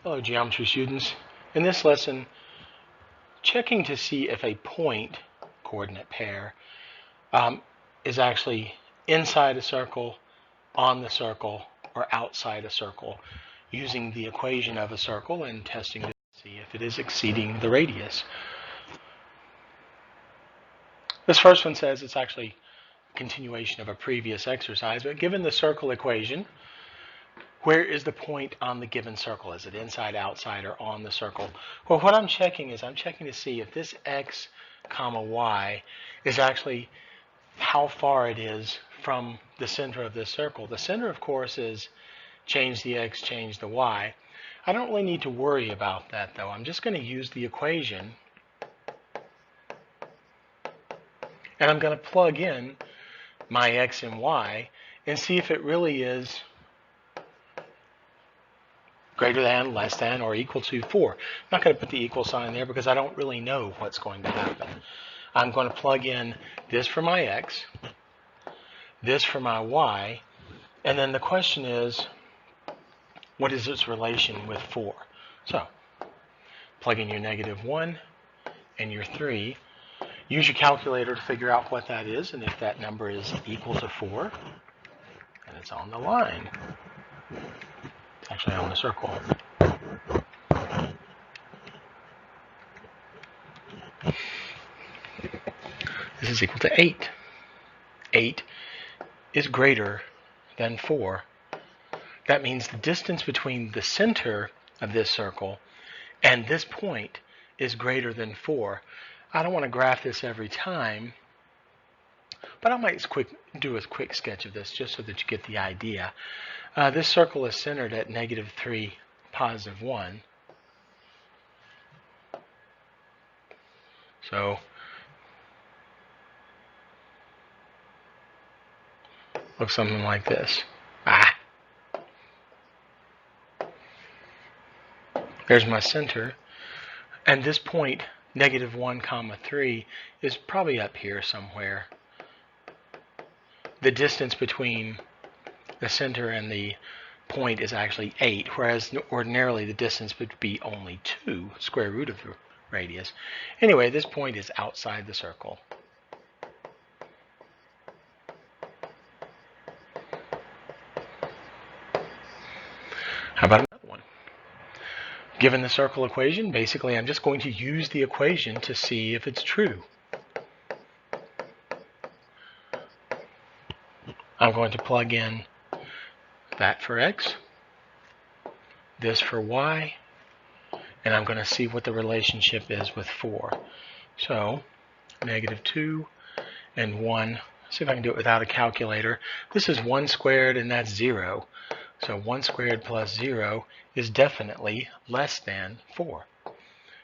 Hello, geometry students. In this lesson, checking to see if a point coordinate pair is actually inside a circle, on the circle, or outside a circle, using the equation of a circle and testing to see if it is exceeding the radius. This first one says it's actually a continuation of a previous exercise, but given the circle equation, where is the point on the given circle? Is it inside, outside, or on the circle? Well, what I'm checking is I'm checking to see if this x comma y is actually how far it is from the center of this circle. The center, of course, is change the x, change the y. I don't really need to worry about that, though. I'm just going to use the equation, and I'm going to plug in my x and y and see if it really is greater than, less than, or equal to 4. I'm not going to put the equal sign there because I don't really know what's going to happen. I'm going to plug in this for my x, this for my y, and then the question is, what is its relation with 4? So, plug in your -1 and your 3. Use your calculator to figure out what that is, and if that number is equal to 4, and it's on the line. It's actually on the circle. This is equal to 8. 8 is greater than 4. That means the distance between the center of this circle and this point is greater than 4. I don't want to graph this every time, but I might do a quick sketch of this just so that you get the idea. This circle is centered at -3, +1. So looks something like this. There's my center, and this point, -1, 3, is probably up here somewhere. The distance between the center and the point is actually 8, whereas ordinarily the distance would be only 2, square root of the radius. Anyway, this point is outside the circle. How about another one? Given the circle equation, basically I'm just going to use the equation to see if it's true. I'm going to plug in that for x, this for y, and I'm going to see what the relationship is with 4. So, -2 and 1. Let's see if I can do it without a calculator. This is 1 squared, and that's 0. So 1 squared plus 0 is definitely less than 4.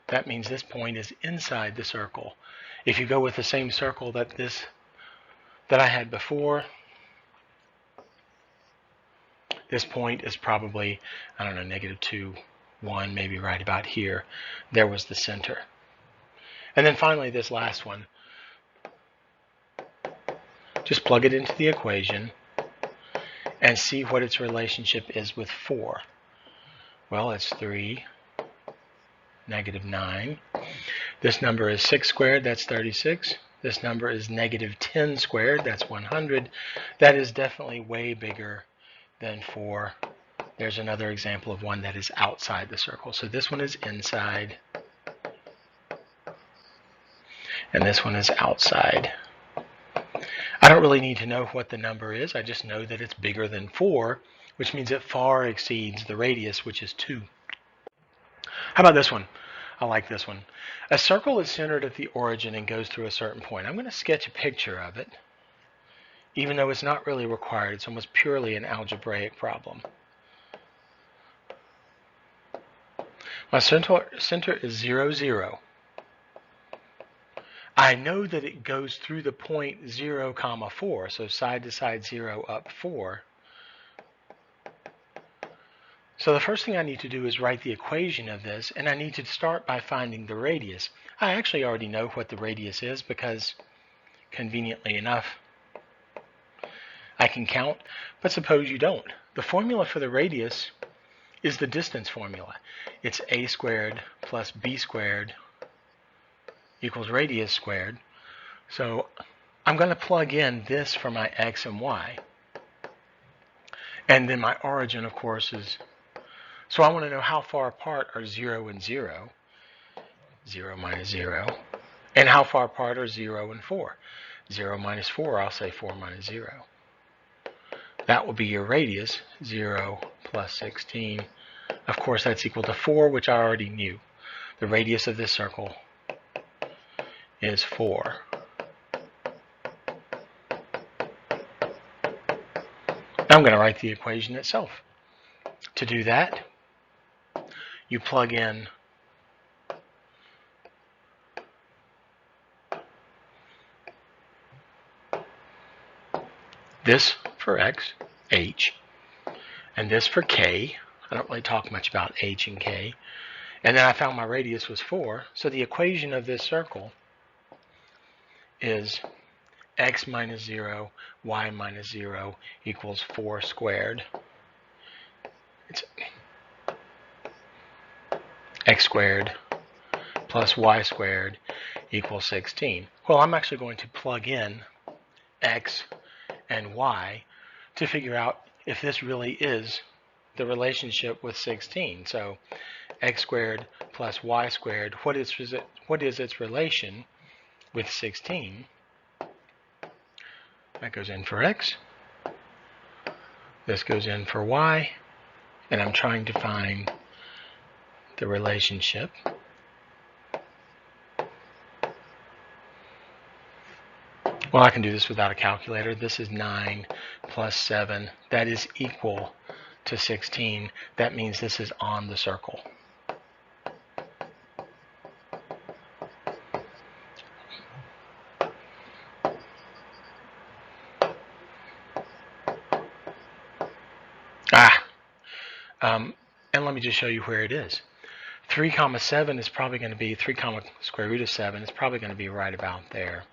That means this point is inside the circle. If you go with the same circle that I had before, this point is probably, I don't know, -2, 1, maybe right about here. There was the center. And then finally, this last one. Just plug it into the equation and see what its relationship is with 4. Well, it's 3, -9. This number is 6 squared, that's 36. This number is -10 squared, that's 100. That is definitely way bigger than 4. There's another example of one that is outside the circle. So this one is inside, and this one is outside. I don't really need to know what the number is. I just know that it's bigger than 4, which means it far exceeds the radius, which is 2. How about this one? I like this one. A circle is centered at the origin and goes through a certain point. I'm going to sketch a picture of it, even though it's not really required. It's almost purely an algebraic problem. My center is 0, 0. I know that it goes through the point 0, 4, so side to side 0 up 4. So the first thing I need to do is write the equation of this, and I need to start by finding the radius. I actually already know what the radius is because, conveniently enough, I can count, but suppose you don't. The formula for the radius is the distance formula. It's a squared plus b squared equals radius squared. So I'm going to plug in this for my x and y. And then my origin, of course, is, so I want to know how far apart are 0 and 0, 0 minus 0, and how far apart are 0 and 4. 0 minus 4, I'll say 4 minus 0. That will be your radius, 0 plus 16. Of course, that's equal to 4, which I already knew. The radius of this circle is 4. I'm going to write the equation itself. To do that, you plug in this for x, h, and this for k. I don't really talk much about h and k. And then I found my radius was 4. So the equation of this circle is x minus 0, y minus 0 equals 4 squared. It's x squared plus y squared equals 16. Well, I'm actually going to plug in x and y to figure out if this really is the relationship with 16. So x squared plus y squared, what is its relation with 16? That goes in for x. This goes in for y. And I'm trying to find the relationship. Well, I can do this without a calculator. This is 9 plus 7. That is equal to 16. That means this is on the circle. And let me just show you where it is. 3 comma 7 is probably going to be 3 comma square root of 7 is probably going to be right about there.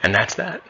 And that's that.